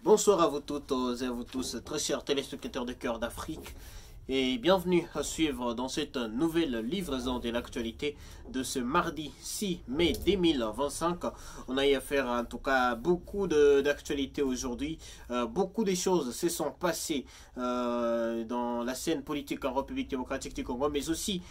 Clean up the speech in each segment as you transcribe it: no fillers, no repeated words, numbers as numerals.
Bonsoir à vous toutes et à vous tous, très chers téléspectateurs de Cœur d'Afrique, et bienvenue à suivre dans cette nouvelle livraison de l'actualité de ce mardi 6 mai 2025. On a eu à faire en tout cas beaucoup d'actualités aujourd'hui. Beaucoup de choses se sont passées dans la scène politique en République démocratique du Congo, mais aussi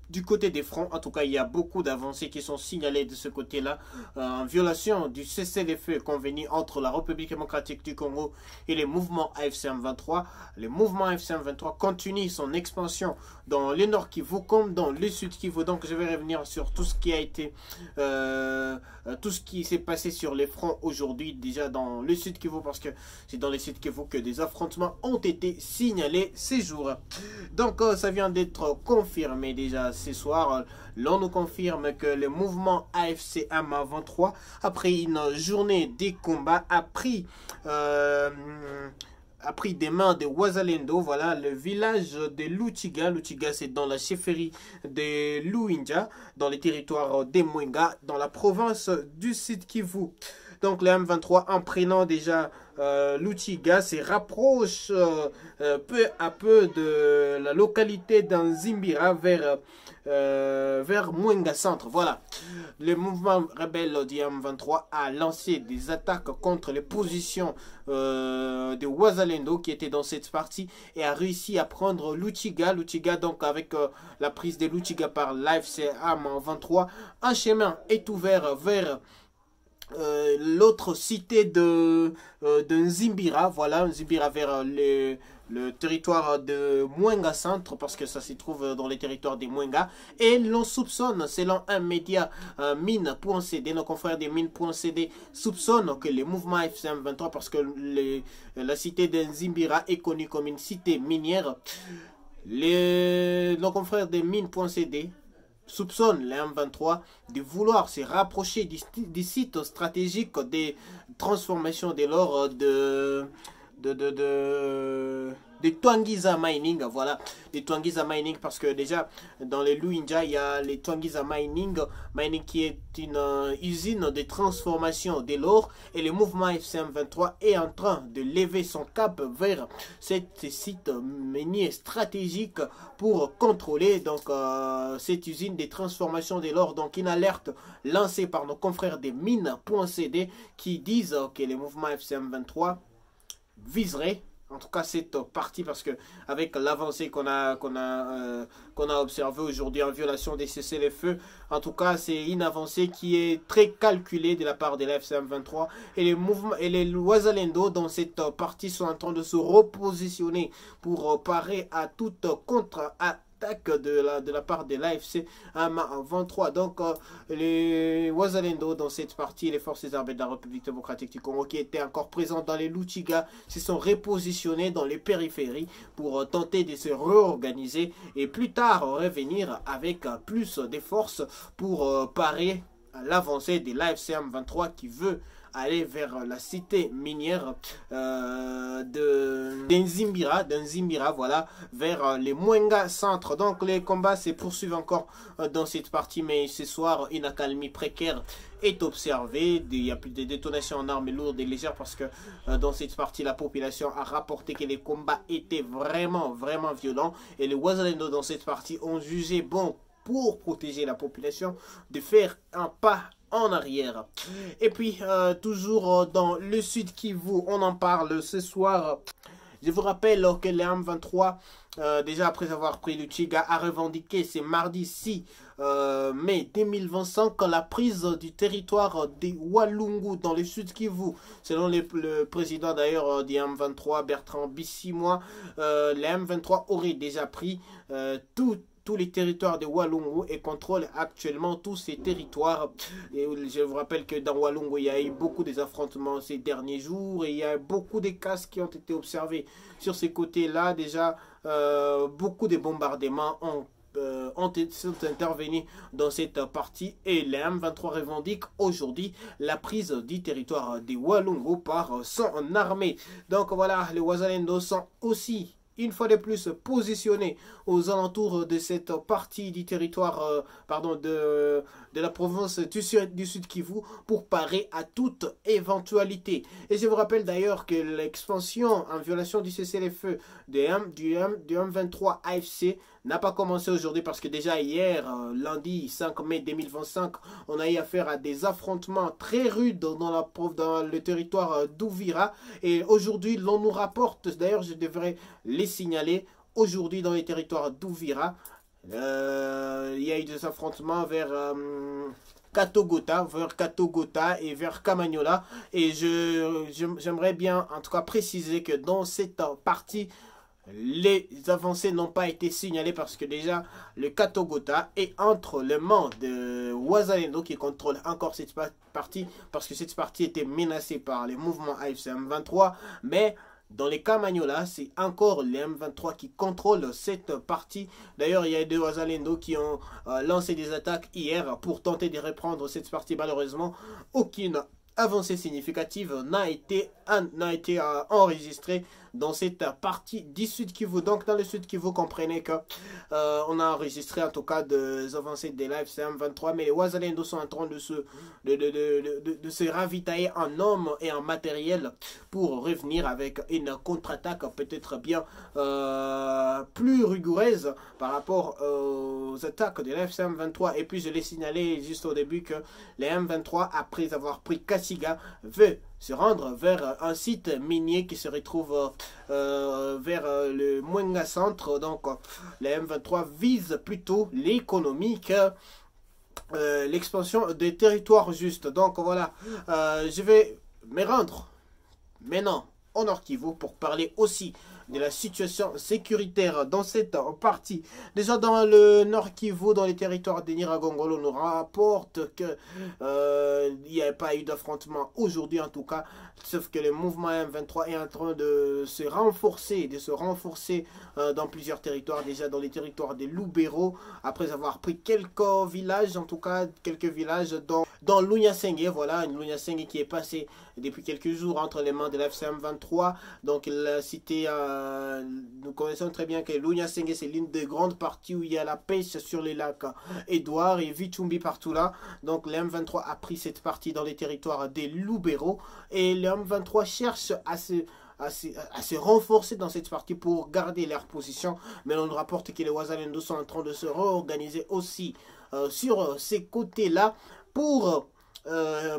du côté des fronts. En tout cas, il y a beaucoup d'avancées qui sont signalées de ce côté-là, en violation du cessez-le-feu convenu entre la République démocratique du Congo et les mouvements AFC M23. Le mouvement AFC M23 continue son expansion dans le nord Kivu comme dans le sud Kivu. Donc, je vais revenir sur tout ce qui a été, tout ce qui s'est passé sur les fronts aujourd'hui, déjà dans le sud Kivu, parce que c'est dans le sud Kivu que des affrontements ont été signalés ces jours. Donc, ça vient d'être confirmé déjà ce soir. L'on nous confirme que le mouvement AFC M23, après une journée des combats, a pris des mains de Wazalendo, voilà, le village de Lutiga. Lutiga, c'est dans la chefferie de Luinja, dans les territoires des Mwenga, dans la province du Sud Kivu. Donc le M23, en prenant déjà Lutiga, se rapproche peu à peu de la localité d'Anzimbira vers Mwenga Centre. Voilà. Le mouvement rebelle du M23 a lancé des attaques contre les positions de Wazalendo qui étaient dans cette partie et a réussi à prendre Lutiga. Lutiga, donc avec la prise de Lutiga par l'AFC M23, un chemin est ouvert vers l'autre cité de Nzimbira, voilà, Nzimbira vers le territoire de Mwenga Centre, parce que ça se trouve dans les territoires des Mwenga, et l'on soupçonne, selon un média mine.cd, nos confrères des mine.cd soupçonnent que le mouvement FCM23, parce que la cité de Nzimbira est connue comme une cité minière, nos confrères des mine.cd soupçonne les M23 de vouloir se rapprocher des sites stratégiques des transformations de l'or de Twangiza Mining, voilà, les Twangiza Mining, parce que déjà dans les Luinja il y a les Twangiza Mining qui est une usine de transformation de l'or, et le mouvement FCM23 est en train de lever son cap vers cet site minier stratégique pour contrôler donc cette usine de transformation de l'or. Donc une alerte lancée par nos confrères des mines.cd qui disent que le mouvement FCM23 viserait en tout cas cette partie, parce que avec l'avancée qu'on a observé aujourd'hui en violation des cessez-le-feu, en tout cas c'est une avancée qui est très calculée de la part de la FCM23, et les mouvements et les Wazalendo dans cette partie sont en train de se repositionner pour parer à toute contre-attaque de la part de l'AFC M23. Donc les Wazalendo dans cette partie, les forces armées de la République démocratique du Congo qui étaient encore présentes dans les Lutiga se sont repositionnés dans les périphéries pour tenter de se réorganiser et plus tard revenir avec plus de forces pour parer à l'avancée de l'AFC M23 qui veut aller vers la cité minière d'Nzimbira, voilà, vers les Mwenga Centre. Donc les combats se poursuivent encore dans cette partie, mais ce soir une accalmie précaire est observée. Il n'y a plus de détonations en armes lourdes et légères, parce que dans cette partie la population a rapporté que les combats étaient vraiment violents, et les Wazalendo dans cette partie ont jugé bon, pour protéger la population, de faire un pas en arrière. Et puis toujours dans le sud Kivu, on en parle ce soir. Je vous rappelle que le M23 déjà après avoir pris Lutiga a revendiqué ce mardi 6 mai 2025 la prise du territoire de Walungu dans le sud Kivu. Selon le président d'ailleurs du M23, Bertrand Bissimois, le M23 aurait déjà pris tous les territoires de Walungu et contrôle actuellement tous ces territoires. Et je vous rappelle que dans Walungu, il y a eu beaucoup d'affrontements ces derniers jours, et il y a beaucoup de casses qui ont été observés sur ces côtés-là. Déjà, beaucoup de bombardements sont intervenus dans cette partie, et les M23 revendiquent aujourd'hui la prise du territoire de Walungu par son armée. Donc voilà, les Wazalendo sont aussi une fois de plus positionné aux alentours de cette partie du territoire, de la province du Sud Kivu pour parer à toute éventualité. Et je vous rappelle d'ailleurs que l'expansion en violation du cessez-le-feu du M23 AFC n'a pas commencé aujourd'hui parce que déjà hier, lundi 5 mai 2025, on a eu affaire à des affrontements très rudes dans le territoire d'Ouvira. Et aujourd'hui, l'on nous rapporte, d'ailleurs je devrais les signaler, aujourd'hui dans les territoires d'Ouvira, il y a eu des affrontements vers Katogota et vers Kamanyola. Et j'aimerais bien en tout cas préciser que dans cette partie, les avancées n'ont pas été signalées parce que déjà le Katogota est entre les mains de Wazalendo qui contrôle encore cette partie parce que cette partie était menacée par les mouvements AFC M23, mais dans les Kamanyola, c'est encore les M23 qui contrôlent cette partie. D'ailleurs, il y a deux Wazalendo qui ont lancé des attaques hier pour tenter de reprendre cette partie. Malheureusement, aucune avancée significative n'a été enregistrée dans cette partie du Sud Kivu. Donc dans le Sud Kivu, comprenez que on a enregistré en tout cas des avancées des lives CM23, mais les Wazalendo sont en train de se ravitailler en hommes et en matériel pour revenir avec une contre-attaque peut-être bien plus rigoureuse par rapport aux attaques des lives CM23. Et puis je l'ai signalé juste au début que les M23, après avoir pris Kassiga, veut se rendre vers un site minier qui se retrouve vers le Mwenga Centre. Donc les M23 visent plutôt l'économie que l'expansion des territoires justes. Donc voilà, je vais me rendre maintenant au Nord Kivu pour parler aussi de la situation sécuritaire dans cette partie. Déjà dans le Nord Kivu, dans les territoires de Nyiragongo, on nous rapporte que il n'y a pas eu d'affrontement aujourd'hui en tout cas, sauf que le mouvement M23 est en train de se renforcer, dans plusieurs territoires, déjà dans les territoires des Lubero, après avoir pris quelques villages, en tout cas quelques villages dans Lunyasenge, voilà, une Lunyasenge qui est passée depuis quelques jours entre les mains de l'FCM 23. Donc la cité, nous connaissons très bien que Lunyasenge, c'est l'une des grandes parties où il y a la pêche sur les lacs Edouard et Vichumbi partout là. Donc le M23 a pris cette partie dans les territoires des Lubero et le M23 cherche à se renforcer dans cette partie pour garder leur position. Mais on nous rapporte que les Wazalendo sont en train de se réorganiser aussi sur ces côtés-là pour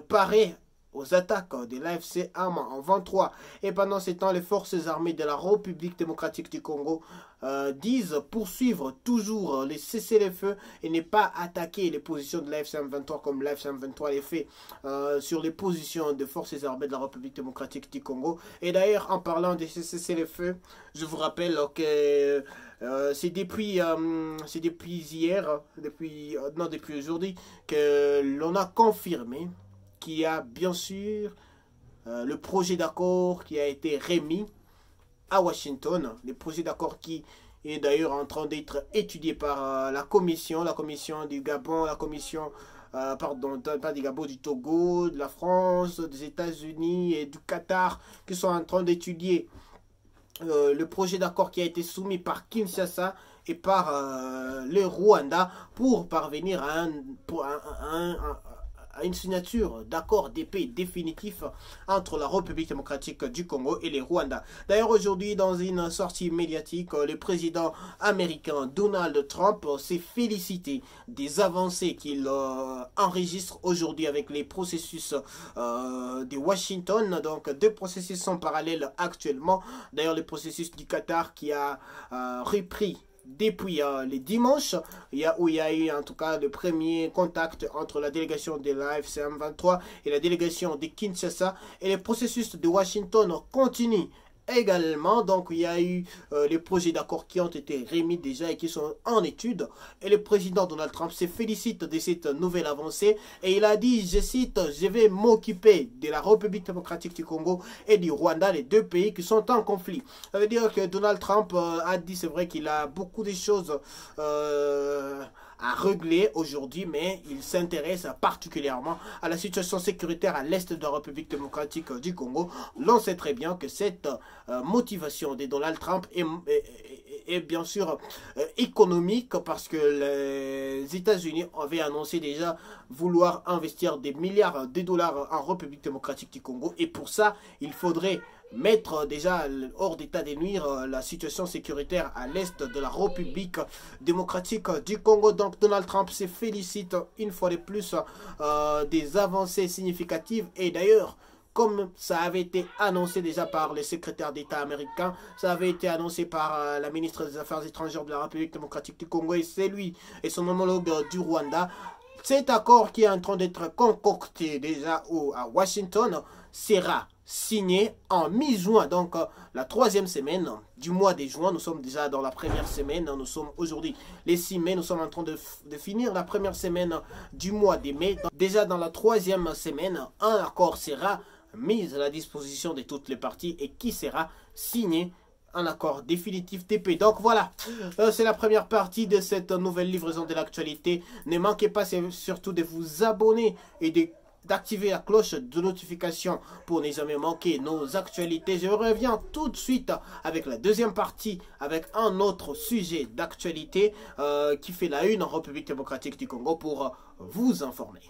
parer aux attaques de l'AFC M23. Et pendant ce temps, les forces armées de la République démocratique du Congo disent poursuivre toujours les cessez-le-feu et ne pas attaquer les positions de l'AFC M23 comme l'AFC M23 les fait sur les positions des forces armées de la République démocratique du Congo. Et d'ailleurs, en parlant de ces cessez-le-feu, je vous rappelle que c'est depuis aujourd'hui que l'on a confirmé qu'il y a bien sûr le projet d'accord qui a été remis à Washington, le projet d'accord qui est d'ailleurs en train d'être étudié par la commission du Gabon, la commission pas du Gabon, du Togo, de la France, des États-Unis et du Qatar, qui sont en train d'étudier le projet d'accord qui a été soumis par Kinshasa et par le Rwanda pour parvenir à une signature d'accord de paix définitif entre la République démocratique du Congo et les Rwanda. D'ailleurs, aujourd'hui, dans une sortie médiatique, le président américain Donald Trump s'est félicité des avancées qu'il enregistre aujourd'hui avec les processus de Washington. Donc, deux processus sont parallèles actuellement. D'ailleurs, le processus du Qatar qui a repris depuis les dimanches, où il y a eu en tout cas le premier contact entre la délégation de l'AFC M23 et la délégation de Kinshasa, et le processus de Washington continue également. Donc il y a eu les projets d'accord qui ont été remis déjà et qui sont en étude, et le président Donald Trump se félicite de cette nouvelle avancée et il a dit, je cite, je vais m'occuper de la République démocratique du Congo et du Rwanda, les deux pays qui sont en conflit. Ça veut dire que Donald Trump a dit, c'est vrai qu'il a beaucoup de choses à régler aujourd'hui, mais il s'intéresse particulièrement à la situation sécuritaire à l'est de la République démocratique du Congo. L'on sait très bien que cette motivation de Donald Trump est bien sûr économique, parce que les États-Unis avaient annoncé déjà vouloir investir des milliards de dollars en République démocratique du Congo, et pour ça il faudrait mettre déjà hors d'état de nuire la situation sécuritaire à l'est de la République démocratique du Congo. Donc Donald Trump se félicite une fois de plus des avancées significatives, et d'ailleurs, comme ça avait été annoncé déjà par le secrétaire d'État américain, ça avait été annoncé par la ministre des Affaires étrangères de la République démocratique du Congo, et c'est lui et son homologue du Rwanda. Cet accord qui est en train d'être concocté déjà à Washington sera signé en mi-juin, donc la troisième semaine du mois de juin. Nous sommes déjà dans la première semaine, nous sommes aujourd'hui les 6 mai, nous sommes en train de finir la première semaine du mois de mai. Donc, déjà dans la troisième semaine, un accord sera mis à la disposition de toutes les parties et qui sera signé, un accord définitif TP. Donc voilà, c'est la première partie de cette nouvelle livraison de l'actualité. Ne manquez pas surtout de vous abonner et d'activer la cloche de notification pour ne jamais manquer nos actualités. Je reviens tout de suite avec la deuxième partie, avec un autre sujet d'actualité qui fait la une en République démocratique du Congo pour vous informer.